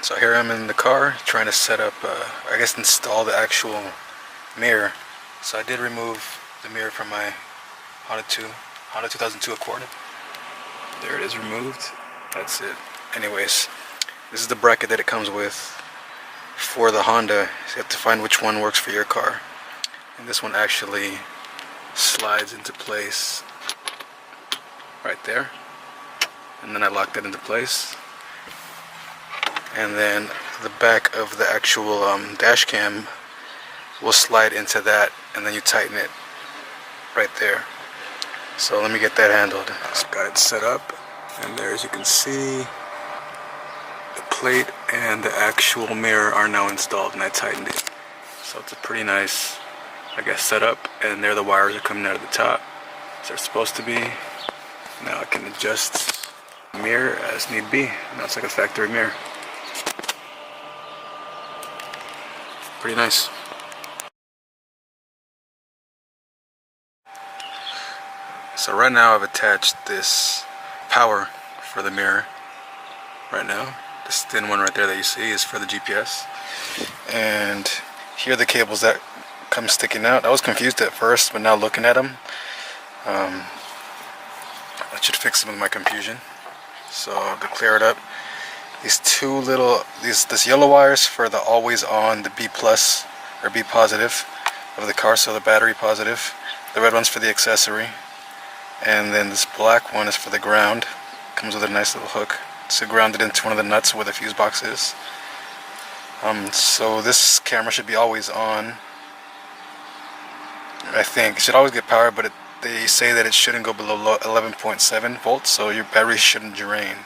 So here I'm in the car trying to set up, I guess install the actual mirror. So I did remove the mirror from my Honda 2002 Accord. There it is, removed. That's it. Anyways, this is the bracket that it comes with for the Honda. So you have to find which one works for your car. And this one actually slides into place right there. And then I locked it into place. And then the back of the actual dash cam will slide into that, and then you tighten it right there. So let me get that handled. Just got it set up, and there, as you can see, the plate and the actual mirror are now installed, and I tightened it. So it's a pretty nice, I guess, setup. And there the wires are coming out of the top, as they're supposed to be. Now I can adjust the mirror as need be. Now it's like a factory mirror. Pretty nice. So right now I've attached this power for the mirror. Right now, this thin one right there that you see is for the GPS. And here are the cables that come sticking out. I was confused at first, but now looking at them, that should fix some of my confusion. So to clear it up, these two little, this yellow wires for the always on, the B plus or B positive of the car, so the battery positive. The red one's for the accessory, and then this black one is for the ground. Comes with a nice little hook to ground it into one of the nuts where the fuse box is. So this camera should be always on. I think it should always get power, but they say that it shouldn't go below 11.7 volts, so your battery shouldn't drain.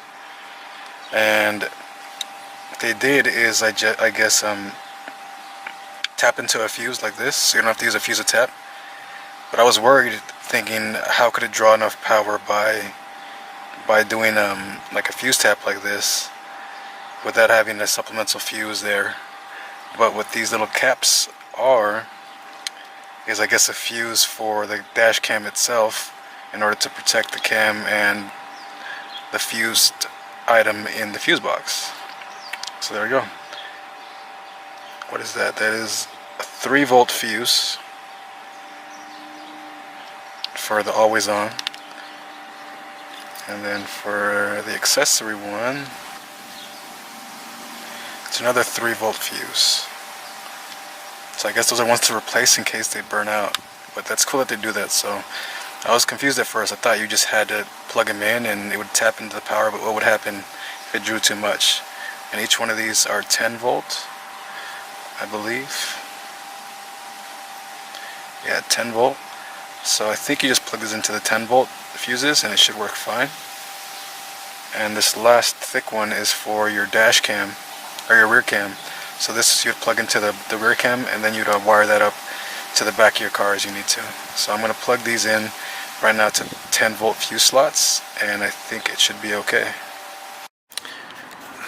And what they did is, I guess, tap into a fuse like this, so you don't have to use a fuse to tap. But I was worried, thinking, how could it draw enough power by doing like a fuse tap like this, without having a supplemental fuse there. But what these little caps are, is I guess a fuse for the dash cam itself, in order to protect the cam and the fused item in the fuse box. So there we go. What is that? That is a 3-volt fuse for the always on, and then for the accessory one, it's another 3-volt fuse. So I guess those are ones to replace in case they burn out. But that's cool that they do that. So I was confused at first. I thought you just had to plug them in and it would tap into the power, but what would happen if it drew too much? And each one of these are 10 volt, I believe. Yeah, 10 volt. So I think you just plug this into the 10 volt fuses and it should work fine. And this last thick one is for your dash cam, or your rear cam. So this you'd plug into the rear cam, and then you'd wire that up to the back of your car as you need to. So I'm going to plug these in right now to 10 volt fuse slots, and I think it should be okay.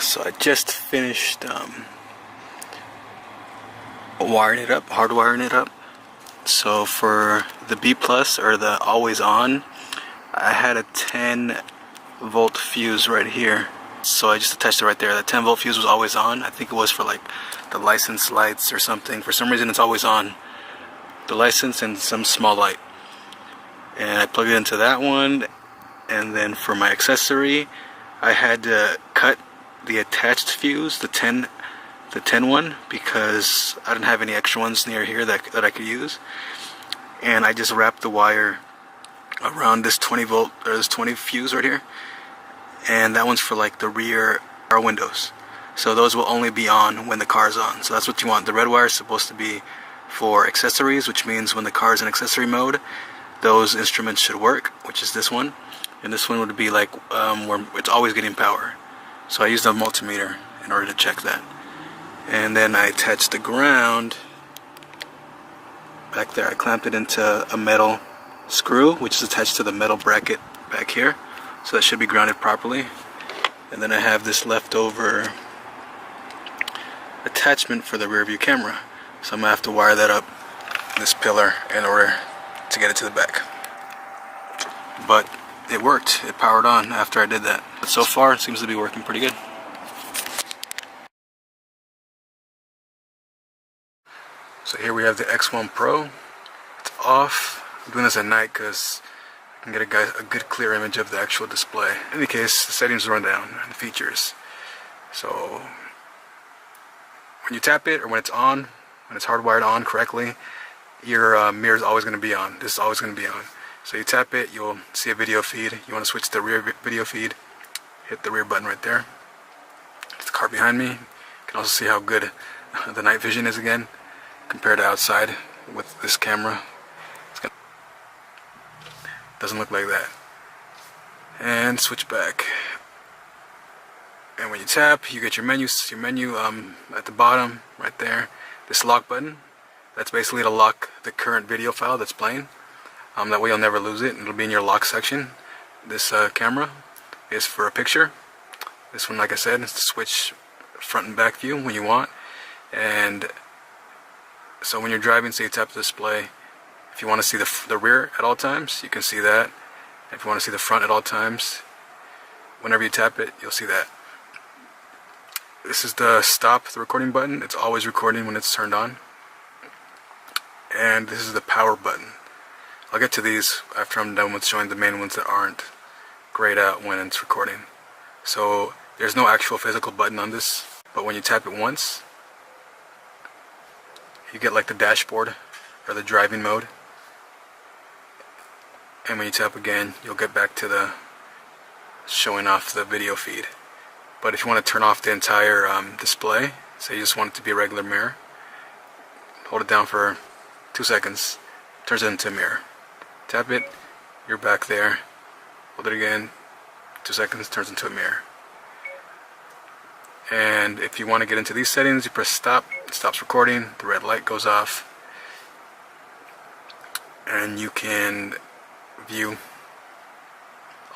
So I just finished wiring it up, hardwiring it up. So for the B plus, or the always on, I had a 10 volt fuse right here. So I just attached it right there. The 10 volt fuse was always on. I think it was for like the license lights or something. For some reason it's always on. The license and some small light. And I plugged it into that one. And then for my accessory, I had to cut the attached fuse, the 10 one, because I didn't have any extra ones near here that I could use. And I just wrapped the wire around this 20 volt, or this 20 fuse right here. And that one's for like the rear windows. So those will only be on when the car's on. So that's what you want. The red wire is supposed to be for accessories, which means when the car is in accessory mode, those instruments should work, which is this one. And this one would be like where it's always getting power. So I used a multimeter in order to check that. And then I attached the ground back there. I clamped it into a metal screw, which is attached to the metal bracket back here. So that should be grounded properly. And then I have this leftover attachment for the rear view camera. So I'm going to have to wire that up, this pillar, in order to get it to the back. But it worked. It powered on after I did that. But so far it seems to be working pretty good. So here we have the X1 Pro. It's off. I'm doing this at night because I can get a good clear image of the actual display. In any case, the settings run down and the features. So when you tap it, or when it's on, when it's hardwired on correctly, your mirror is always going to be on. This is always going to be on. So you tap it, you'll see a video feed. You want to switch to the rear video feed, hit the rear button right there. It's the car behind me. You can also see how good the night vision is again compared to outside with this camera. Doesn't look like that. And switch back. And when you tap, you get your menu at the bottom right there. This lock button, that's basically to lock the current video file that's playing. That way you'll never lose it. It'll be in your lock section. This camera is for a picture. This one, like I said, is to switch front and back view when you want. And so when you're driving, say you tap the display, if you want to see the rear at all times, you can see that. If you want to see the front at all times, whenever you tap it, you'll see that. This is the stop the recording button. It's always recording when it's turned on. And this is the power button. I'll get to these after I'm done with showing the main ones that aren't grayed out when it's recording. So there's no actual physical button on this, but when you tap it once, you get like the dashboard or the driving mode. And when you tap again, you'll get back to the showing off the video feed. But if you want to turn off the entire display, say you just want it to be a regular mirror, hold it down for 2 seconds, turns it into a mirror. Tap it, you're back there. Hold it again, 2 seconds, turns into a mirror. And if you want to get into these settings, you press stop, it stops recording, the red light goes off, and you can view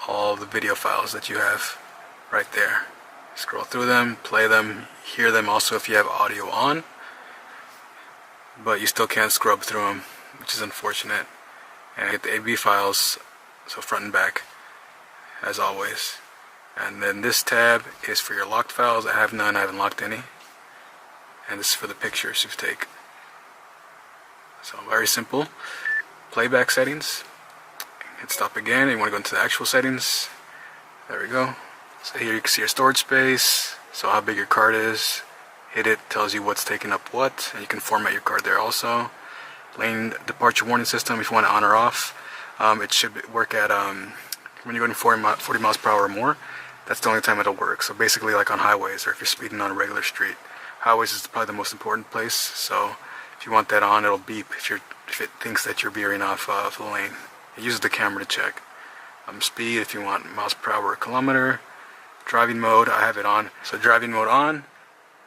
all the video files that you have right there. Scroll through them, play them, hear them also if you have audio on, but you still can't scrub through them, which is unfortunate. And get the AV files, so front and back, as always. And then this tab is for your locked files. I have none, I haven't locked any. And this is for the pictures you take. So very simple. Playback settings. Hit stop again, and you want to go into the actual settings. There we go. So here you can see your storage space, so how big your card is. Hit it, tells you what's taking up what, and you can format your card there also. Lane departure warning system, if you want it on or off. It should work at, when you're going 40 miles per hour or more, that's the only time it'll work. So basically like on highways, or if you're speeding on a regular street. Highways is probably the most important place, so if you want that on, it'll beep if it thinks that you're veering off the lane. It uses the camera to check. Speed, if you want miles per hour or kilometer. Driving mode, I have it on. So driving mode on,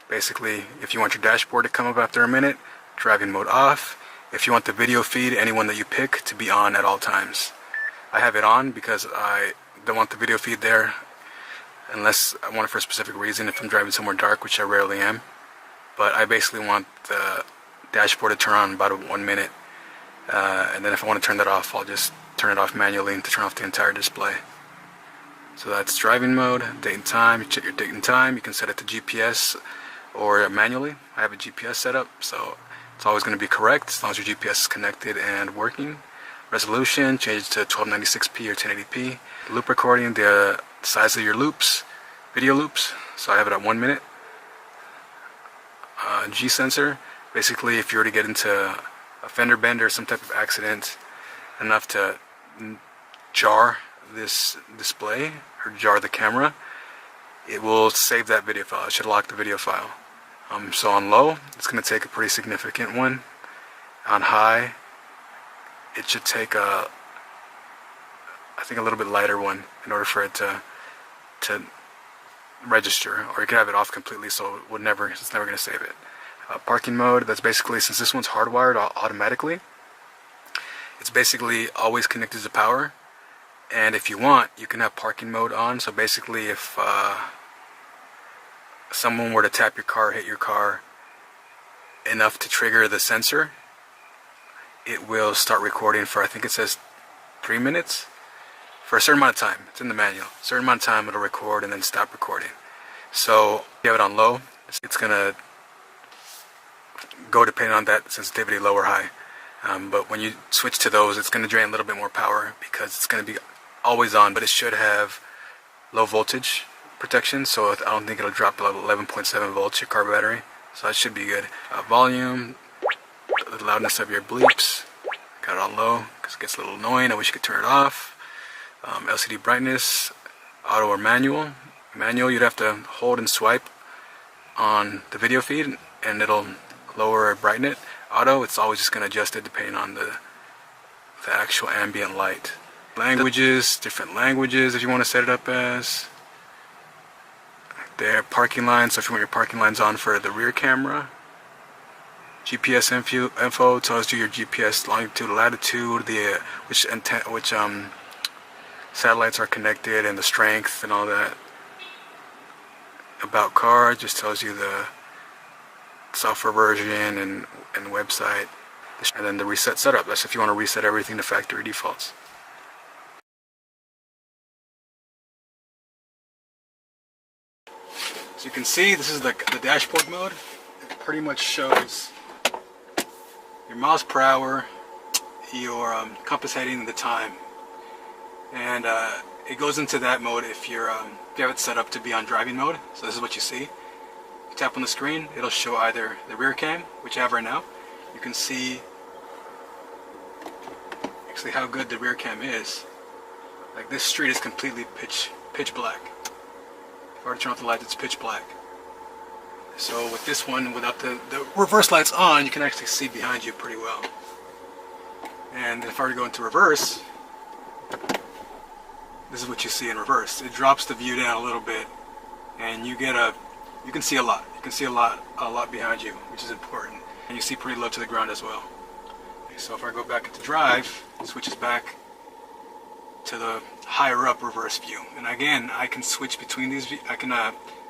basically if you want your dashboard to come up after a minute, driving mode off. If you want the video feed, anyone that you pick, to be on at all times. I have it on because I don't want the video feed there unless I want it for a specific reason, if I'm driving somewhere dark, which I rarely am. But I basically want the dashboard to turn on in about 1 minute. And then if I want to turn that off, I'll just turn it off manually to turn off the entire display. So that's driving mode, date and time. You check your date and time. You can set it to GPS or manually. I have a GPS set up, so it's always going to be correct as long as your GPS is connected and working. Resolution, change it to 1296p or 1080p. Loop recording, the size of your loops, video loops. So I have it at 1 minute. G sensor, basically if you were to get into a fender bender or some type of accident enough to jar this display or jar the camera, it will save that video file. It should lock the video file. So on low, it's going to take a pretty significant one. On high, it should take I think a little bit lighter one in order for it to register, or you can have it off completely, so it's never going to save it. Parking mode, that's basically, since this one's hardwired automatically, it's basically always connected to power. And if you want, you can have parking mode on. So basically if someone were to tap your car, hit your car enough to trigger the sensor, it will start recording for, I think it says 3 minutes, for a certain amount of time. It's in the manual. A certain amount of time it'll record and then stop recording. So if you have it on low, it's gonna go depending on that sensitivity, low or high. But when you switch to those, it's going to drain a little bit more power because it's going to be always on, but it should have low voltage protection, so I don't think it'll drop below 11.7 volts, your car battery, so that should be good. Volume, the loudness of your bleeps, got it on low because it gets a little annoying. I wish you could turn it off. LCD brightness, auto or manual. Manual, you'd have to hold and swipe on the video feed and it'll lower or brighten it. Auto, it's always just going to adjust it depending on the actual ambient light. Languages, different languages if you want to set it up as. There, parking lines, so if you want your parking lines on for the rear camera. GPS info tells you your GPS longitude, latitude, the which satellites are connected and the strength and all that. About car just tells you the software version and website, and then the reset setup. That's if you want to reset everything to factory defaults. So you can see this is the dashboard mode. It pretty much shows your miles per hour, your compass heading, and the time. And it goes into that mode if you have it set up to be on driving mode. So this is what you see. You tap on the screen, it'll show either the rear cam, which I have right now. You can see actually how good the rear cam is. Like this street is completely pitch black. If I were to turn off the lights, it's pitch black. So with this one, without the reverse lights on, you can actually see behind you pretty well. And if I were to go into reverse, this is what you see in reverse. It drops the view down a little bit, and you can see a lot. You can see a lot behind you, which is important. And you see pretty low to the ground as well. Okay, so if I go back into drive, it switches back to the higher up reverse view. And again, I can switch between these. I can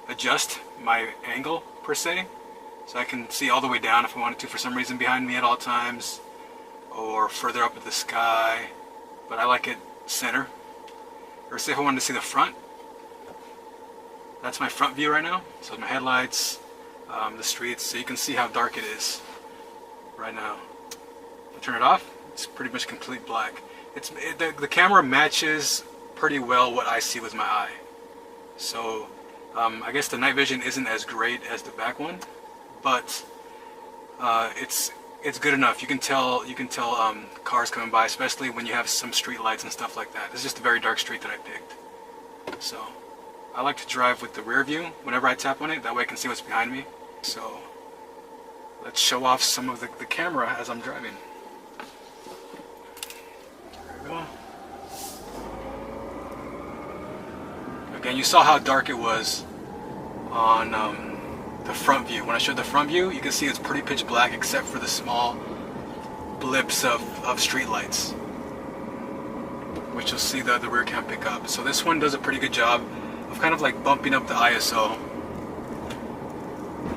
adjust my angle per se, so I can see all the way down if I wanted to for some reason behind me at all times, or further up at the sky. But I like it center. Or say if I wanted to see the front, that's my front view right now. So my headlights, the streets, so you can see how dark it is right now. If I turn it off, it's pretty much complete black. The camera matches pretty well what I see with my eye. So I guess the night vision isn't as great as the back one, but it's good enough. You can tell cars coming by, especially when you have some street lights and stuff like that. This is just a very dark street that I picked. So I like to drive with the rear view whenever I tap on it. That way I can see what's behind me. So let's show off some of the camera as I'm driving. There we go. Again, you saw how dark it was on the front view. When I showed the front view, you can see it's pretty pitch black except for the small blips of street lights, which you'll see the rear cam pick up. So this one does a pretty good job of kind of like bumping up the ISO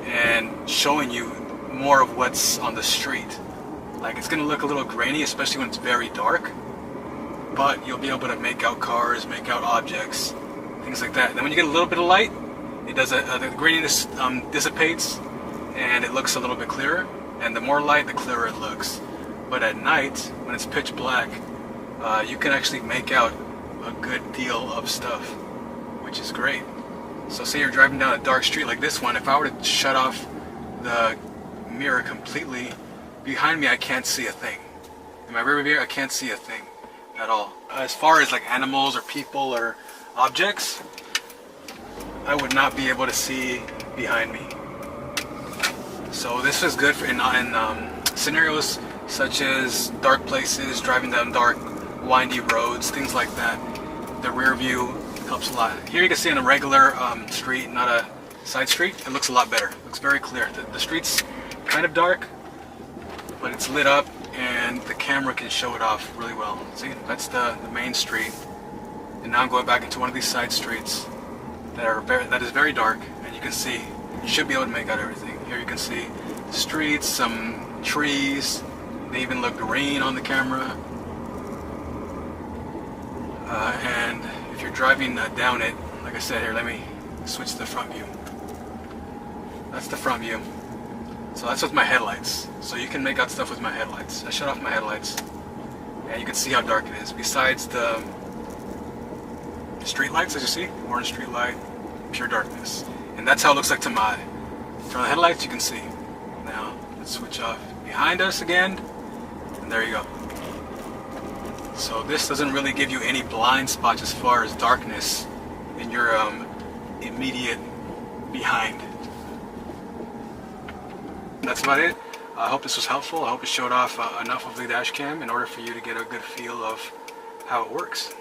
and showing you more of what's on the street. Like it's going to look a little grainy, especially when it's very dark, but you'll be able to make out cars, make out objects, things like that. Then when you get a little bit of light, it does the graininess dissipates and it looks a little bit clearer, and the more light, the clearer it looks. But at night, when it's pitch black, you can actually make out a good deal of stuff, which is great. So say you're driving down a dark street like this one, if I were to shut off the mirror completely, behind me I can't see a thing. In my rear view I can't see a thing at all. As far as like animals or people or objects, I would not be able to see behind me. So this is good for in scenarios such as dark places, driving down dark, windy roads, things like that. The rear view helps a lot. Here you can see on a regular street, not a side street, it looks a lot better. It looks very clear. The street's kind of dark, but it's lit up and the camera can show it off really well. See, that's the main street. And now I'm going back into one of these side streets that is very dark, and you can see, you should be able to make out everything. Here you can see streets, some trees, they even look green on the camera. And if you're driving down it, like I said, here, let me switch to the front view. That's the front view. So that's with my headlights. So you can make out stuff with my headlights. I shut off my headlights, and you can see how dark it is. Besides the street lights, as you see, orange street light, pure darkness. And that's how it looks like to my eye. Turn on the headlights, you can see. Now, let's switch off behind us again, and there you go. So this doesn't really give you any blind spots as far as darkness in your immediate behind. That's about it. I hope this was helpful. I hope it showed off enough of the dash cam in order for you to get a good feel of how it works.